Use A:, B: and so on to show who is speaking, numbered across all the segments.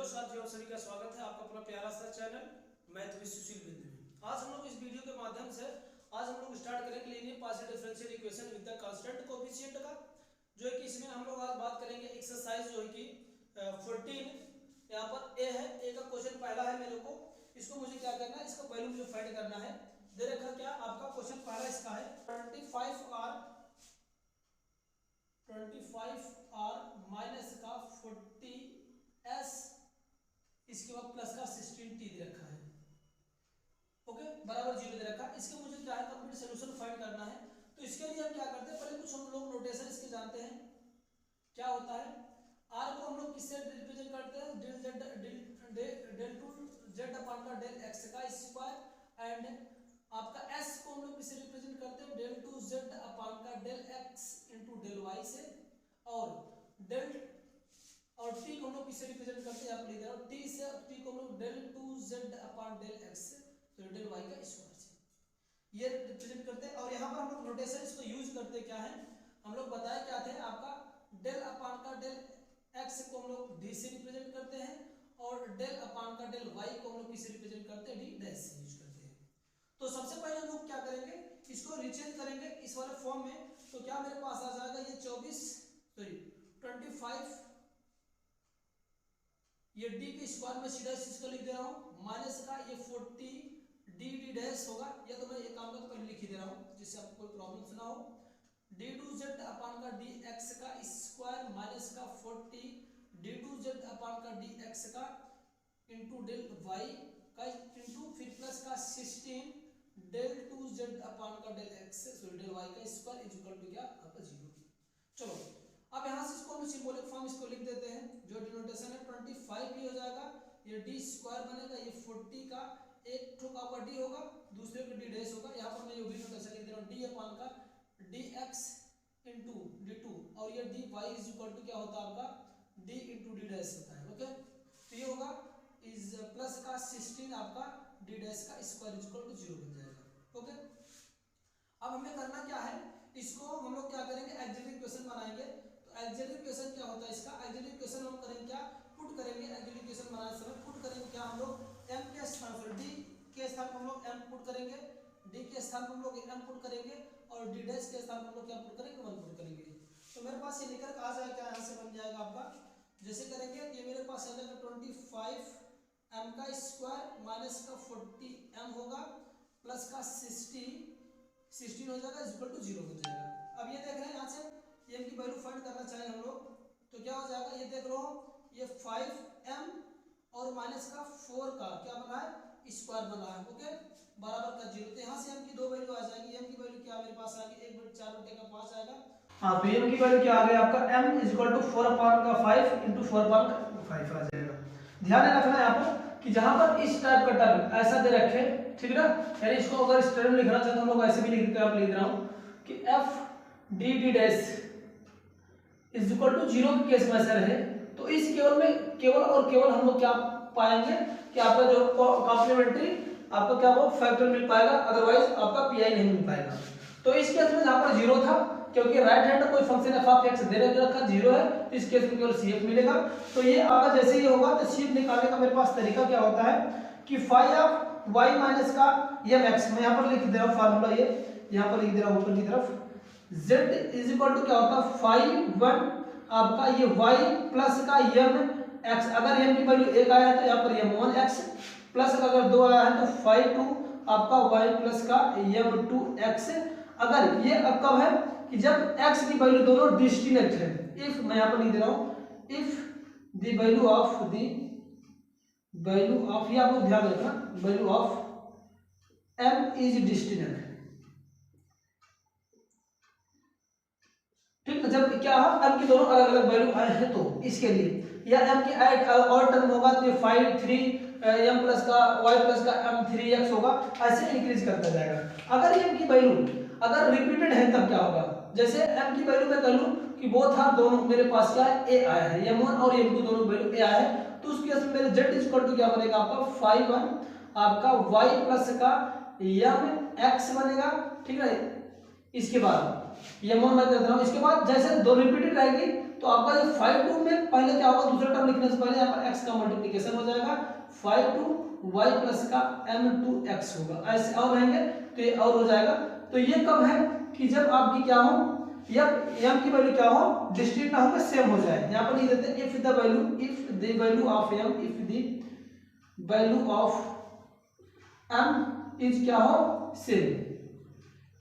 A: Hello साथियों, सभी का स्वागत है आपका अपना प्यारा सा चैनल मैथ विद सुशील बिंदु में। आज हम लोग इस वीडियो के माध्यम से स्टार्ट करेंगे linear partial differential equation with the constant coefficient का, जो है कि इसमें हम लोग आज बात करेंगे एक्सरसाइज जो है कि 14। यहाँ पर ए है, ए का क्वेश्चन पहला है मेरे को। इसको मुझे क्या करना है, इसका वैल्यू मुझे फाइंड करना है। दे रखा क्या आपका क्वेश्चन पहला इसका है 25r माइनस का 40s, इसके बाद प्लस का 16t दे रखा है। ओके, बराबर 0 दे रखा है। इसके मुझे क्या है, कंप्लीट सॉल्यूशन फाइंड करना है। तो इसके लिए हम क्या करते हैं, पहले कुछ हम लोग नोटेशन इसके जानते हैं। क्या होता है, r को हम लोग किससे रिप्रेजेंट करते हैं, डेल टू z अपॉन का डेल x का स्क्वायर, एंड आपका s को हम लोग किससे रिप्रेजेंट करते हैं, डेल टू z अपॉन का del x into del y से, और डेल और t को हम लोग किससे रिप्रेजेंट करते हैं, यहाँ पे लिख रहा हूँ t से, t को हम लोग del two z upon del x से, तो डेल y का स्क्वायर से ये रिप्रेजेंट करते हैं। और यहाँ पर हम लोग नोटेशन इसको यूज करते क्या है, हम लोग बताए क्या थे आपका, डेल अपॉन का डेल x को हम लोग d से रिप्रेजेंट करते हैं, और डेल अपॉन का डेल y को हम लोग किससे रिप्रेजेंट करते हैं, d डैश से यूज करते हैं। तो सबसे पहले हम लोग क्या करेंगे, इसको रिचेंज करेंगे इस वाले फॉर्म में। तो क्या मेरे पास आ जाएगा, ये 25, ये d के स्क्वायर में सीधा इसको लिख दे रहा हूँ, माइनस का ये 40 d डैश होगा, या तो मैं ये काम का पहले लिख ही दे रहा हूँ जिससे आपको कोई प्रॉब्लम ना हो। d टू z अपॉन का dx का स्क्वायर माइनस का 40 d टू z अपॉन का dx का इंटू डेल y का इंटू फिर प्लस का 16 डेल टू z अपॉन का del x sorry del y का स्क्वायर इज इक्वल टू क्या आपका 0। चलो अब यहाँ से इसको हम सिंबॉलिक फॉर्म इसको लिख देते हैं, जो डिनोटेशन है 25 भी हो जाएगा, ये d स्क्वायर बनेगा, ये 40 का एक ठोक आपका d होगा, दूसरे का d डैश होगा। यहाँ पर मैं ये भी नोटेशन लिख दे रहा हूँ, d अपॉन का dx इंटू d2, और ये dy इज इक्वल टू क्या होता है आपका d इंटू d डैश होता है। ओके, तो ये होगा इज प्लस का 16 आपका d डैश का स्क्वायर इज इक्वल टू 0 बन जाएगा। ओके, अब हमें करना क्या है, इसको हम लोग क्या करेंगे, ऑक्सिलरी इक्वेशन बनाएंगे। तो ऑक्सिलरी इक्वेशन क्या होता है, इसका ऑक्सिलरी इक्वेशन हम करेंगे क्या, पुट करेंगे। ऑक्सिलरी इक्वेशन बनाने समय पुट करेंगे क्या, हम लोग m के स्थान पर d के स्थान पर हम लोग m पुट करेंगे, d के स्थान पर हम लोग m पुट करेंगे, और d डैश के स्थान पर हम लोग क्या पुट करेंगे, 1 पुट करेंगे। तो मेरे पास ये निकल आ जाएगा, क्या यहाँ से बन जाएगा आपका, जैसे करेंगे ये मेरे पास आ जाएगा 25 m का स्क्वायर माइनस का 40 m होगा, प्लस का 16 हो जाएगा इज इक्वल टू 0 हो जाएगा। अब ये देख रहे हैं, यहाँ से m की वैल्यू फाइंड करना चाहें हम लोग, तो क्या हो जाएगा, ये देख लो ये 5m और माइनस का 4 का क्या बना है, स्क्वायर बना है। ओके, बराबर का 0। तो यहाँ से m की दो वैल्यू आ जाएगी। m की वैल्यू क्या मेरे पास आ गई, 1/4/5 आएगा। हाँ, तो m की वैल्यू क्या आ गई आपका, m is equal to 4/5 into 4/5 आ जाएगा। ध्यान रखना है यहाँ पर कि जहां पर इस टाइप का टर्म ऐसा दे रखे, ठीक ना, यानी इसको अगर इस टर्म लिखना चाहते हैं हम लोग ऐसे भी लिख के आप लिख रहा हूं कि f d dash is equal to 0 के केस में ऐसा रहे, तो इस केवल में केवल और केवल हम लोग क्या पाएंगे कि आपका जो कॉम्प्लीमेंट्री आपका क्या वो फैक्टर मिल पाएगा, अदरवाइज आपका पीआई नहीं मिल पाएगा। तो इस केस में जहां पर 0 था, क्योंकि राइट हैंड कोई फंक्शन एफ ऑफ एक्स दे रखा 0 है, तो इस केस में केवल सीएफ मिलेगा। तो ये आपका जैसे ही होगा, तो सीएफ निकालने का मेरे पास तरीका क्या होता है कि फाई ऑफ वाई माइनस का एम एक्स, मैं यहाँ पर लिख दे रहा हूँ फार्मूला, ये यहाँ पर लिख दे रहा हूँ ऊपर की तरफ, z इज इक्वल टू क्या होता है फाई 1 आपका ये y प्लस का m x, अगर m की वैल्यू 1 आया है तो यहाँ पर m1 x, प्लस अगर 2 आया है तो फाई 2 आपका y प्लस का m2 x। अगर ये अब कब है कि जब x की वैल्यू दोनों डिस्टिंक्ट है, इफ मैं यहाँ पर लिख दे रहा हूँ इफ द वैल्यू ऑफ ये आप लोग ध्यान रखना, value of m is distinct, ठीक है। जब क्या है m की दोनों अलग अलग वैल्यू आए हैं तो इसके लिए, या m की ऐड और टर्म होगा तो ये 5 3 m प्लस का y प्लस का m 3x होगा, ऐसे इंक्रीज करता जाएगा। अगर m की वैल्यू अगर रिपीटेड है तब क्या होगा, जैसे m की वैल्यू मैं कह लूं कि बोथ आर दोनों मेरे पास क्या है a आया है, m1 और m2 दोनों वैल्यू a आया है, तो उस केस में मेरे z इक्वल टू क्या बनेगा आपका 5 1 आपका y प्लस का m x बनेगा, ठीक है। इसके बाद ये मैं कर रहा हूं, इसके बाद जैसे दो रिपीटेड रहेगी तो आपका जो 5 2 में पहले क्या होगा, दूसरा टर्म लिखने से पहले यहाँ पर x का मल्टीप्लिकेशन हो जाएगा, 5 2 y प्लस का m2x होगा, ऐसे और रहेंगे तो ये और हो जाएगा। तो ये कब है कि जब आपकी क्या हो, या m की वैल्यू क्या हो, डिस्टिंक्ट ना होकर सेम हो जाए। यहाँ पर लिख देते हैं if the value of m, if the value of m is क्या हो, सेम,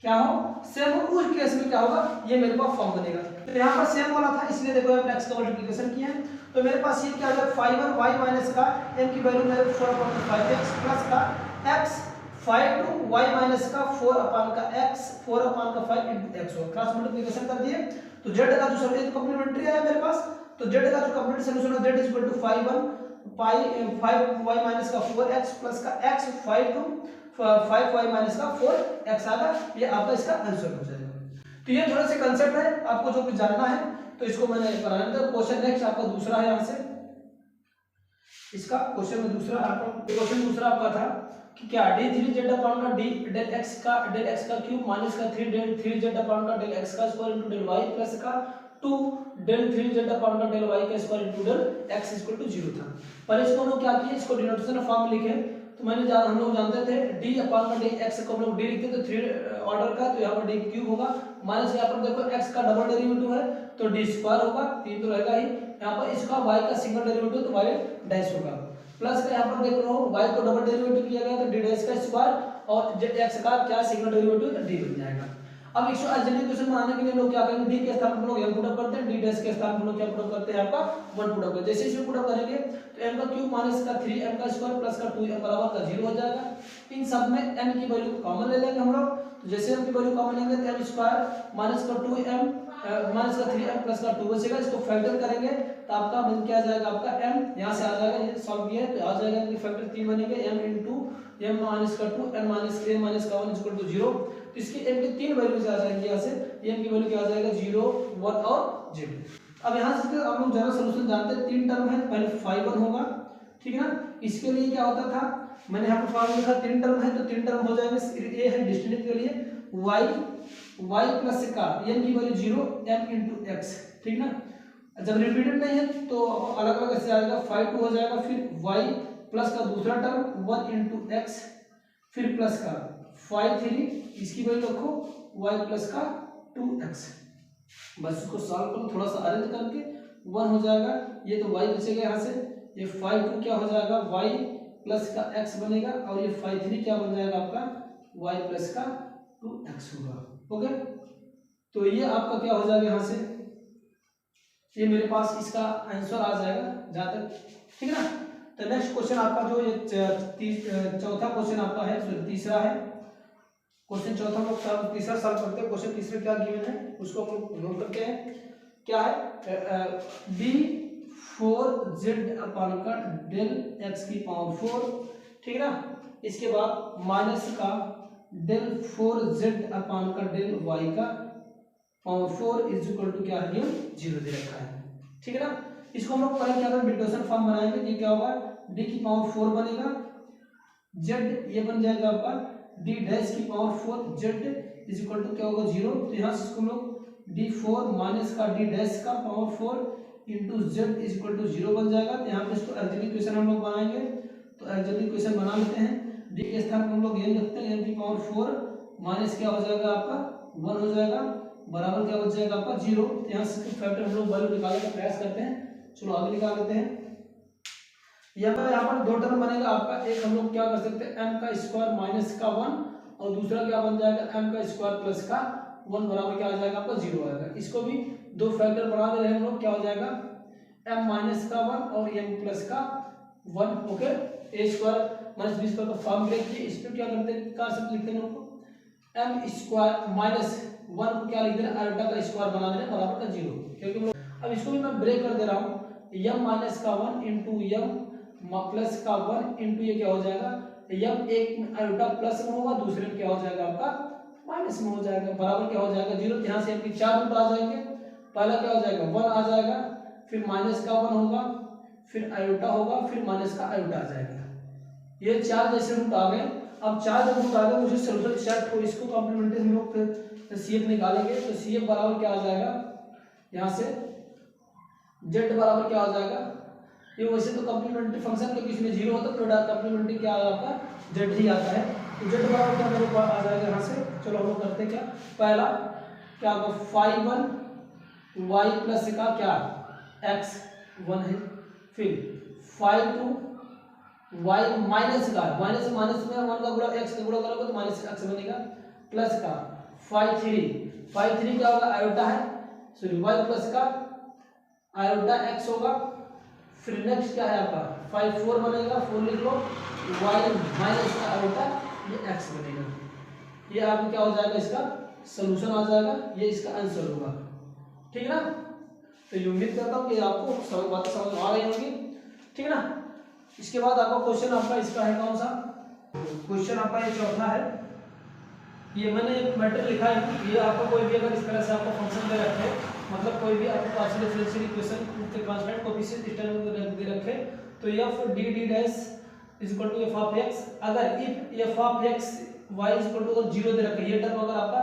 A: क्या हो, सेम हो, उस केस में क्या होगा, ये मेरे पास फॉर्म बनेगा। तो यहाँ पर सेम वाला था इसलिए देखो हमने x का मल्टीप्लिकेशन किया है, तो मेरे पास ये क्या आ जाएगा 5 1 y माइनस का m की वैल्यू मेरे 4/5x प्लस का x 5 2 y माइनस का 4 का x 4/5 into x होगा। क्रॉस मल्टीप्लिकेशन कर दिए तो z का जो सॉल्यूशन कॉम्प्लीमेंट्री आया मेरे पास, तो z का जो कंप्लीट सॉल्यूशन है z equal to 5 1 5y minus का 4x प्लस का x 5 2 5y माइनस का 4x आएगा। ये आपका इसका आंसर हो जाएगा। तो ये थोड़ा सा कंसेप्ट है, आपको जो कुछ जानना है तो इसको मैंने बनाया था। क्वेश्चन नेक्स्ट आपका दूसरा है, यहाँ से इसका क्वेश्चन में दूसरा आपका क्वेश्चन दूसरा आपका था कि क्या d3z अपॉन का d डेल x का क्यूब माइनस का 3 डेल 3z अपॉन का डेल x का square into del y plus का 2 डेल 3z अपॉन का डेल y का square into del x equal to 0 था। पर इसको हम लोग क्या किए, इसको डिनोटेशन फॉर्म में लिखे। तो हम लोग जानते थे d अपॉन का d x को हम लोग d लिखते तो 3 ऑर्डर का, तो यहाँ पर d क्यूब होगा, माइनस यहाँ पर देखो x का डबल डेरिवेटिव है तो d स्क्वायर होगा, 3 तो रहेगा ही, यहाँ पर इसका y का सिंगल डेरिवेटिव तो y डैश होगा, प्लस का यहाँ पर देख रहे हो y को डबल डेरिवेटिव किया गया तो d डैश का स्क्वायर और x का क्या सिंगल डेरिवेटिव तो d बन जाएगा। अब इसको अलजेब्रिक क्वेश्चन बनाने के लिए लोग क्या करेंगे, d के स्थान पर लोग m पुट अप करते हैं, d डैश के स्थान पर लोग क्या पुट अप करते हैं, आपका 1 पुट अप करते हैं। जैसे इसमें पुट अप करेंगे तो m का क्यूब माइनस का 3m का स्क्वायर प्लस का 2m बराबर का 0 हो जाएगा। इन सब में m की वैल्यू कॉमन ले लेंगे हम लोग, तो जैसे m की वैल्यू कॉमन लेंगे तो m स्क्वायर माइनस का 2m माइनस का 3m प्लस का 2 बचेगा। इसको फैक्टर करेंगे तो आपका बन क्या आ जाएगा, आपका m यहाँ से आ जाएगा, ये सॉल्व किया है तो आ जाएगा कि फैक्टर 3 बनेंगे, m इनटू m माइनस का 2 m माइनस a माइनस का 1 इक्वल टू 0। तो इसकी m की 3 वैल्यूज आ जाएंगी, यहाँ से m की वैल्यू क्या आ जाएगा 0 1 और 0। अब यहाँ से हम लोग जनरल सॉल्यूशन जानते हैं, 3 टर्म है, पहले 5 1 होगा, ठीक है ना। इसके लिए क्या होता था, मैंने यहाँ पर फॉर्मूला लिखा 3 टर्म है तो 3 टर्म हो जाएंगे। a है डिस्टिंक्ट के लिए y प्लस का m की वैल्यू 0 m इनटू x, ठीक ना। जब रिपीटेड नहीं है तो अलग अलग ऐसे आ जाएगा, 5 2 हो जाएगा, फिर y प्लस का दूसरा टर्म 1 इनटू x, फिर प्लस का 5 3 इसकी वैल्यू रखो y प्लस का 2x। बस इसको सॉल्व करो थोड़ा सा अरेंज करके 1 हो जाएगा, ये तो y बचेगा यहाँ से, ये 5 2 क्या हो जाएगा y प्लस का x बनेगा और ये 5 3 क्या बन जाएगा आपका y प्लस का 2x होगा। ओके, तो ये आपका क्या हो जाएगा यहाँ से, ये मेरे पास इसका आंसर आ जाएगा जहाँ तक, ठीक है ना। तो नेक्स्ट क्वेश्चन आपका जो ये चौथा क्वेश्चन आपका है, सॉरी तीसरा है क्वेश्चन, चौथा लोग तीसरा सॉल्व करते हैं। क्वेश्चन तीसरे क्या गिवन है उसको हम लोग नोट करते हैं, क्या है d4z अपॉन का डेल x की पावर 4, ठीक है ना। इसके बाद माइनस का डेल 4z अपॉन का डेल y का पावर 4 इज इक्वल टू क्या है 0 दे रखा है, ठीक है ना। इसको हम लोग पहले क्या करेंगे, डिटोशन फॉर्म बनाएंगे। ये क्या होगा d की पावर 4 बनेगा, z ये बन जाएगा आपका d डैश की power 4 z is equal to क्या होगा 0। तो यहाँ से इसको हम लोग d4 माइनस का d डैश का power 4 into z is equal to 0 बन जाएगा। तो यहाँ पे इसको अलजेब्रिक इक्वेशन हम लोग बनाएंगे, तो अलजेब्रिक इक्वेशन बना लेते हैं। d के स्थान पर हम लोग ये रखते हैं m की पावर 4 माइनस क्या हो जाएगा आपका 1 हो जाएगा, बराबर क्या हो जाएगा आपका 0। तो यहाँ से फैक्टर हम लोग वैल्यू निकालने का प्रयास करते हैं, चलो आगे निकाल लेते हैं। यहाँ पर 2 टर्म बनेगा आपका, एक हम लोग क्या कर सकते हैं m का स्क्वायर माइनस का 1 और दूसरा क्या बन जाएगा m का स्क्वायर प्लस का 1 बराबर क्या आ जाएगा आपका 0 आएगा। इसको भी 2 फैक्टर बना दे रहे हैं हम लोग, क्या हो जाएगा m माइनस का 1 और m प्लस का 1। Okay, a square minus b square का फॉर्म ब्रेक किए, इसमें क्या करते हैं कांसेप्ट लिखते हैं उनको, m स्क्वायर माइनस 1 को क्या लिख दे रहे हैं आयोटा का स्क्वायर बना दे रहे हैं बराबर का 0, क्योंकि अब इसको भी मैं ब्रेक कर दे रहा हूँ, m माइनस का 1 इंटू m प्लस का 1 इंटू ये क्या हो जाएगा m एक आयोटा प्लस में होगा, दूसरे में क्या हो जाएगा आपका माइनस में हो जाएगा, बराबर क्या हो जाएगा 0। यहाँ से आपकी 4 रूट आ जाएंगे, पहला क्या हो जाएगा 1 आ जाएगा, फिर माइनस का 1 होगा, फिर आयोटा होगा, फिर माइनस का आयोटा आ जाएगा। ये 4 जैसे रूट आ गए। अब 4 जब रूट आ गए मुझे सोल्यूशन सेट हो, इसको कॉम्प्लीमेंटेशन हम लोग CF निकालेंगे। तो CF बराबर क्या आ जाएगा यहाँ से जेड बराबर क्या हो जाएगा, ये वैसे तो कम्प्लीमेंट्री फंक्शन क्योंकि इसमें जीरो होता है प्रोडक्ट कम्प्लीमेंट्री क्या आएगा आपका जेड ही आता है। तो जेड बराबर क्या मेरे पास आ जाएगा यहाँ से, चलो हम लोग करते हैं क्या, पहला क्या होगा फाइव वन वाई प्लस का क्या एक्स वन है, फिर फाइव टू वाई माइनस का माइनस माइनस में वन का गुणा एक्स का गुणा करोगे तो माइनस एक्स बनेगा, प्लस का फाइव थ्री क्या होगा आयोटा है, सॉरी वाई प्लस का आयोटा एक्स होगा, फिर नेक्स्ट क्या है आपका फाइव फोर बनेगा, फोर लिख लो, वाई माइनस का आयोटा ये एक्स बनेगा, ये आपको क्या हो जाएगा इसका सोल्यूशन आ जाएगा, ये इसका आंसर होगा, ठीक है ना। तो ये उम्मीद करता हूँ कि आपको सब बातें समझ आ गई होंगी, ठीक है ना। इसके बाद आपका क्वेश्चन आपका इसका है कौन सा, क्वेश्चन आपका ये चौथा है, ये मैंने एक मैटर लिखा है, ये आपको कोई भी अगर इस तरह से आपको फंक्शन दे रखे, मतलब कोई भी आपको पार्शियल डिफरेंशियल इक्वेशन के कांस्टेंट कोएफिशिएंट इस तरह दे रखे, तो f dd dash is equal to f of x, अगर if f of x y is equal to 0 दे रखा, ये टर्म अगर आपका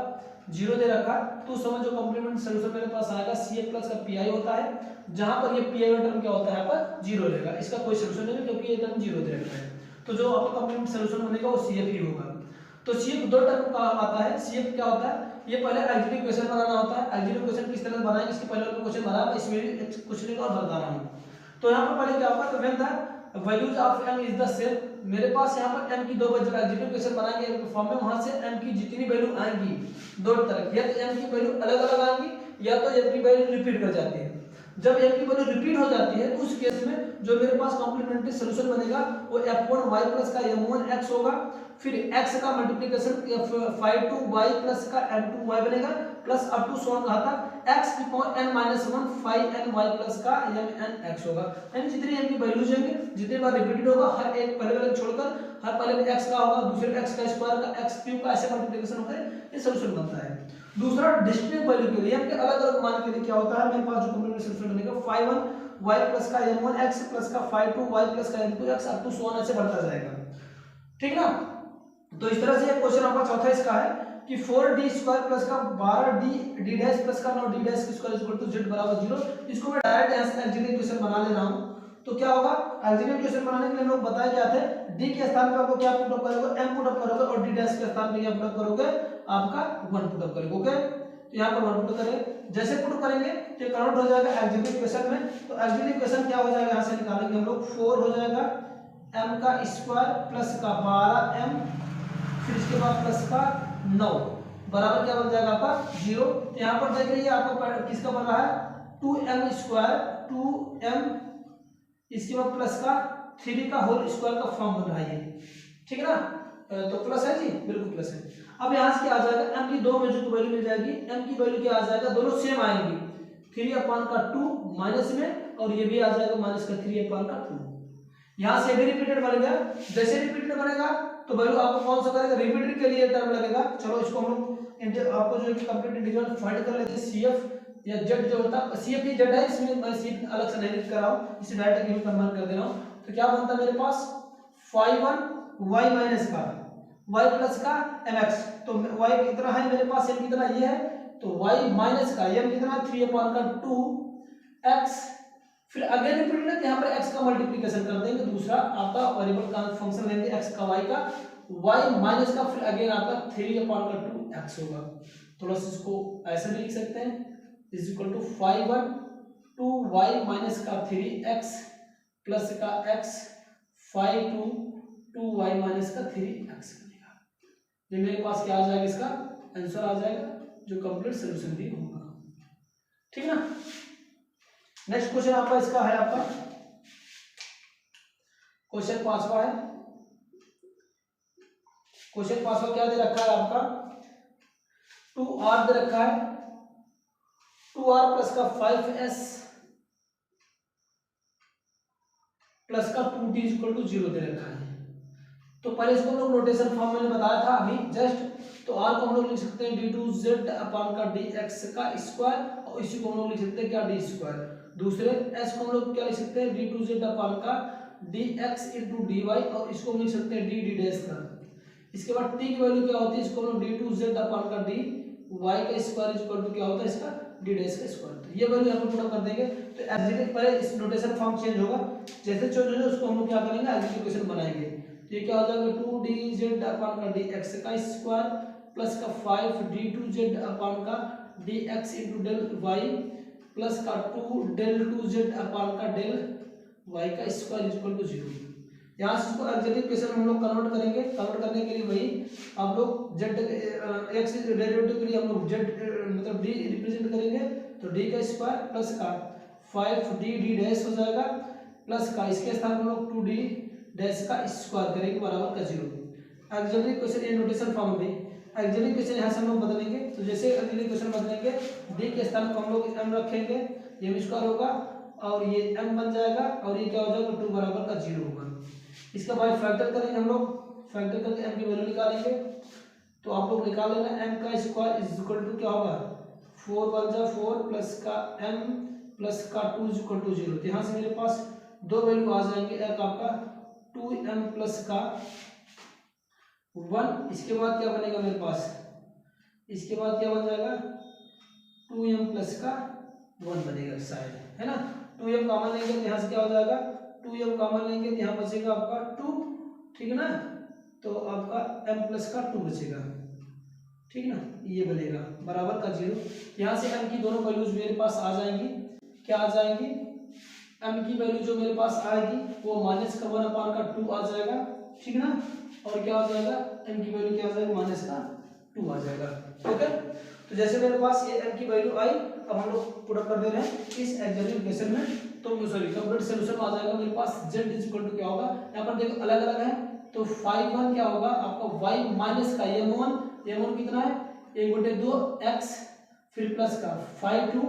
A: 0 दे रखा तो समझ जो कंप्लीमेंट सॉल्यूशन मेरे पास आएगा cf प्लस का pi होता है, जहां पर ये pi वाला टर्म क्या होता है आपका 0 रहेगा, इसका कोई सॉल्यूशन नहीं है क्योंकि ये टर्म 0 दे रखा है, तो जो आपका कंप्लीमेंट सॉल्यूशन बनेगा वो cf ही होगा। तो CF दो टर्म का आता है, CF क्या होता है, ये पहले ऑक्सिलरी इक्वेशन बनाना होता है, ऑक्सिलरी इक्वेशन किस तरह बनाएंगे इसके पहले वाला क्वेश्चन बनाया, मैं इसमें कुछ नहीं और बता रहा हूं। तो यहां पर पहले क्या होगा, तो when the values of m is the same, मेरे पास यहां पर m की दो जब ऑक्सिलरी इक्वेशन बनाएंगे एक फॉर्म में, वहां से m की जितनी वैल्यू आएंगी दो तरह, या तो m की वैल्यू अलग-अलग आएंगी या तो m की वैल्यू रिपीट कर जाती है। जब m की वैल्यू रिपीट हो जाती है उस केस में जो मेरे पास कॉम्प्लीमेंट्री सॉल्यूशन बनेगा वो f1y प्लस का m1x होगा, फिर x का मल्टीप्लिकेशन 5 प्लस का m2y बनेगा, प्लस अप टू सोन कहा था x की power n minus 1 5ny plus का mnx होगा, यानी जितनी m की वैल्यूज होंगे जितनी बार रिपीटेड होगा हर एक पहले वाले छोड़कर हर पहले में x का होगा दूसरे में x का स्क्वायर का x क्यूब का ऐसे मल्टीप्लिकेशन होकर ये सॉल्यूशन बनता है। दूसरा डिस्टिंक्ट वैल्यू के लिए m के अलग-अलग मान के लिए क्या होता है, मेरे पास जो कॉम्प्लीमेंट्री सॉल्यूशन बनेगा 5y प्लस का m1x प्लस का 5y प्लस का m2x अप टू सोन ऐसे बढ़ता जाएगा, ठीक ना। तो इस तरह से एक क्वेश्चन आपका चौथा इसका है कि 4d स्क्वायर प्लस का 12d डैश प्लस का 9d dash square is equal to z बराबर 0, इसको मैं डायरेक्ट यहां से ऑक्सिलरी इक्वेशन बना ले रहा हूं। तो क्या होगा, ऑक्सिलरी इक्वेशन बनाने के लिए हम लोग बताए क्या थे, d के स्थान पे आपको क्या पुट अप करोगे m पुट अप करोगे और d डैश के स्थान पे क्या पुट अप करोगे आपका 1 पुट अप करोगे, ओके। तो यहां पर 1 पुट करेंगे, जैसे पुट करेंगे तो कन्वर्ट हो जाएगा ऑक्सिलरी इक्वेशन में, तो ऑक्सिलरी इक्वेशन क्या हो जाएगा यहां से निकालेंगे हम लोग 4 हो जाएगा m का स्क्वायर प्लस का 12m फिर इसके बाद प्लस का 9 बराबर क्या बन जाएगा आपका 0। तो यहाँ पर देख रही है आपका किसका बन रहा है 2m स्क्वायर 2m इसके बाद प्लस का 3 का होल स्क्वायर का फॉर्म बन रहा है ये, ठीक है ना। तो प्लस है जी, बिल्कुल प्लस है। अब यहाँ से क्या आ जाएगा m की दो वैल्यू की वैल्यू मिल जाएगी, m की वैल्यू क्या आ जाएगा दोनों सेम आएंगी 3/2 माइनस में और ये भी आ जाएगा माइनस का 3/2। यहाँ से भी रिपीटेड बन गया, जैसे रिपीटेड बनेगा तो वैल्यू आपको कौन सा करेगा रिपीटेड के लिए टर्म लगेगा। चलो इसको हम लोग आपको जो है कंप्लीट इंटीग्रल फाइंड कर लेते हैं, CF या Z जो होता है CF ही Z है, इसमें मैं CF अलग से नहीं लिख कर रहा हूँ, इसे डायरेक्ट यहीं कन्वर्ट कर दे रहा हूँ। तो क्या बनता है मेरे पास 5 1 y माइनस का y प्लस का mx, तो y कितना है मेरे पास m कितना ये है, तो y माइनस का m कितना 3/2 x, फिर अगेन रिपीट लेते हैं यहाँ पर x का मल्टीप्लिकेशन कर देंगे, दूसरा आपका वेरिएबल का फंक्शन लेंगे x का y का y माइनस का फिर अगेन आपका 3/2 x होगा। थोड़ा सा इसको ऐसे भी लिख सकते हैं is equal to 5 1 2 y minus का 3x प्लस का x 5 2 2 y माइनस का 3x बनेगा। ये मेरे पास क्या आ जाएगा, इसका आंसर आ जाएगा जो कंप्लीट सॉल्यूशन भी होगा, ठीक है ना। नेक्स्ट क्वेश्चन आपका इसका है आपका क्वेश्चन 5वां है। क्वेश्चन 5वां क्या दे रखा है आपका 2r दे रखा है, 2r प्लस का 5s प्लस का 2t इक्वल टू 0 दे रखा है। तो पहले इसको हम लोग नोटेशन फॉर्म में बताया था अभी जस्ट, तो r को हम लोग लिख सकते हैं d2z अपान का dx का स्क्वायर और इसी को हम लोग लिख सकते हैं क्या d स्क्वायर। दूसरे s को हम लोग क्या लिख सकते हैं d2z अपान का dx इंटू dy और इसको हम लिख सकते हैं d डैश का। इसके बाद t की वैल्यू क्या होती है, इसको हम लोग d2z अपान का dy का स्क्वायर इक्वल टू क्या होता है इसका डी डैश का स्क्वायर। तो ये वैल्यू हम लोग पुट कर देंगे। तो एक्जेक्टिव पहले इस नोटेशन फॉर्म चेंज होगा, जैसे चेंज होगा उसको हम लोग क्या करेंगे एक्जेक्टिव इक्वेशन बनाएंगे। तो ये क्या हो जाएगा 2dz अपॉन का dx का स्क्वायर प्लस का 5d2z अपॉन का dx into del y plus का 2 डेल 2z अपॉन का डेल y का स्क्वायर इक्वल टू 0। यहाँ से इसको एक्जेक्टिव इक्वेशन हम लोग कन्वर्ट करेंगे। कन्वर्ट करने के लिए वही आप लोग z x डेरिवेटिव के लिए हम लोग z मतलब d रिप्रेजेंट करेंगे। तो d का स्क्वायर प्लस का 5d d डैश हो जाएगा प्लस का इसके स्थान पर हम लोग 2d डैश का स्क्वायर करेंगे बराबर का 0। एक्जेक्टिव इक्वेशन ये नोटेशन फॉर्म में एक्जेक्टिव इक्वेशन यहाँ से हम लोग बदलेंगे। तो जैसे एक्जेक्टिव इक्वेशन बदलेंगे d के स्थान पर हम लोग m रखेंगे, ये स्क्वायर होगा और ये m बन जाएगा और ये क्या हो जाएगा 2 बराबर का 0 होगा। इसका बाद फैक्टर करेंगे हम लोग, फैक्टर करके m की वैल्यू निकालेंगे। तो आप लोग निकाल लेना m का स्क्वायर इज इक्वल टू क्या होगा 4 बन जा 4 प्लस का m प्लस का 2 इज इक्वल टू 0। तो यहाँ से मेरे पास दो वैल्यू आ जाएंगे, एक आपका 2m प्लस का 1, इसके बाद क्या बनेगा मेरे पास, इसके बाद क्या बन जाएगा 2m प्लस का 1 बनेगा शायद, है ना। 2m कॉमन लेंगे तो यहाँ से क्या हो जाएगा 2m कॉमन लेंगे तो यहाँ बचेगा आपका 2, ठीक है ना। तो आपका m प्लस का 2 बचेगा, ठीक ना, ये बनेगा बराबर का 0। यहाँ से m की दोनों वैल्यूज मेरे पास आ जाएंगी, क्या आ जाएंगी m की वैल्यू जो मेरे पास आएगी वो माइनस का 1 अपान का 2 आ जाएगा, ठीक ना। और क्या आ जाएगा m की वैल्यू क्या आ जाएगा माइनस का 2 आ जाएगा, ओके। तो जैसे मेरे पास ये m की वैल्यू आई, अब हम लोग पुट अप कर दे रहे हैं इस एक्जेक्टिव इक्वेशन में। तो सॉरी कंप्लीट सॉल्यूशन आ जाएगा मेरे पास z इज इक्वल टू क्या होगा, यहाँ पर देखो अलग अलग है। तो 5 1 क्या होगा आपका y माइनस का m1 कितना है 1/2 x फिर प्लस का 5 2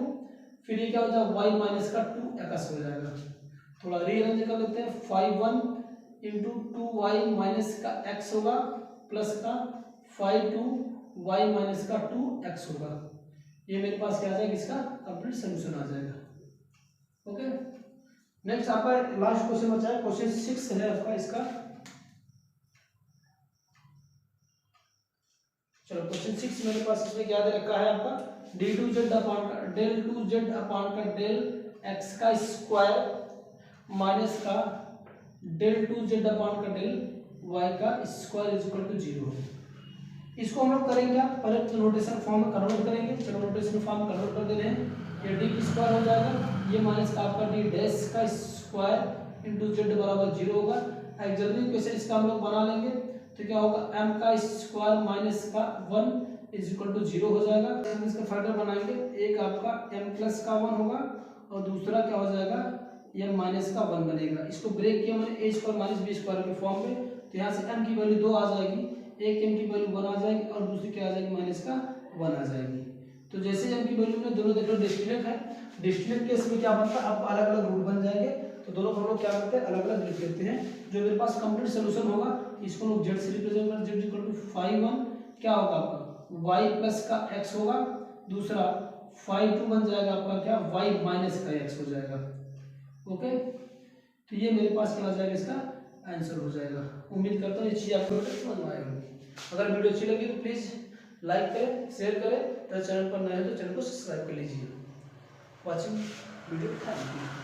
A: फिर ये क्या हो जाएगा y माइनस का 2 x हो जाएगा। थोड़ा रीअरेंज कर लेते हैं, 5 1 इंटू 2y माइनस का x होगा प्लस का 5 2 y माइनस का 2 x होगा। ये मेरे पास क्या आ जाएगा इसका कंप्लीट सॉल्यूशन आ जाएगा, ओके। नेक्स्ट आपका लास्ट क्वेश्चन बचा है, क्वेश्चन 6 है आपका इसका। चलो क्वेश्चन 6 मेरे पास इसमें क्या दे रखा है आपका d2z अपॉन का डेल 2z अपॉन का डेल x का स्क्वायर माइनस का डेल 2z अपॉन का डेल y का स्क्वायर इज इक्वल टू 0। इसको हम लोग करेंगे क्या, पहले तो नोटेशन फॉर्म में कन्वर्ट करेंगे। चलो नोटेशन फॉर्म में कन्वर्ट कर दे रहे हैं। ये d स्क्वायर हो जाएगा, ये माइनस का आपका d डैश का स्क्वायर इनटू z बराबर 0 होगा। एक्जेक्टिव इक्वेशन इसका हम लोग बना लेंगे। तो क्या होगा m का स्क्वायर माइनस का 1 इज इक्वल टू 0 हो जाएगा। हम इसका फैक्टर बनाएंगे, एक आपका m प्लस का 1 होगा और दूसरा क्या हो जाएगा m माइनस का 1 बनेगा। इसको ब्रेक किया मैंने a square minus b square के फॉर्म में। तो यहाँ से m की वैल्यू 2 आ जाएगी, एक m की वैल्यू 1 आ जाएगी और दूसरी क्या आ जाएगी माइनस का 1 आ जाएगी। तो जैसे m की वैल्यू में दोनों देखो डेस्टिनेट है, डेस्टिनेट केस में क्या बनता है अब अलग अलग रूट बन जाएंगे। तो दोनों को हम लोग क्या करते हैं अलग अलग लिख लेते हैं। जो मेरे पास कंप्लीट सॉल्यूशन होगा इसको लोग z से रिप्रेजेंट कर, z इक्वल टू 5 1 क्या होगा आपका y प्लस का x होगा, दूसरा 5 2 बन जाएगा आपका क्या y माइनस का x हो जाएगा, ओके। तो ये मेरे पास क्या आ जाएगा इसका आंसर हो जाएगा। उम्मीद करता हूँ ये चीज़ आपको समझ में आई होगी। अगर वीडियो अच्छी लगी तो प्लीज़ लाइक करें, शेयर करें, तो चैनल पर नए हो तो चैनल को सब्सक्राइब कर लीजिए। Watching video thank you.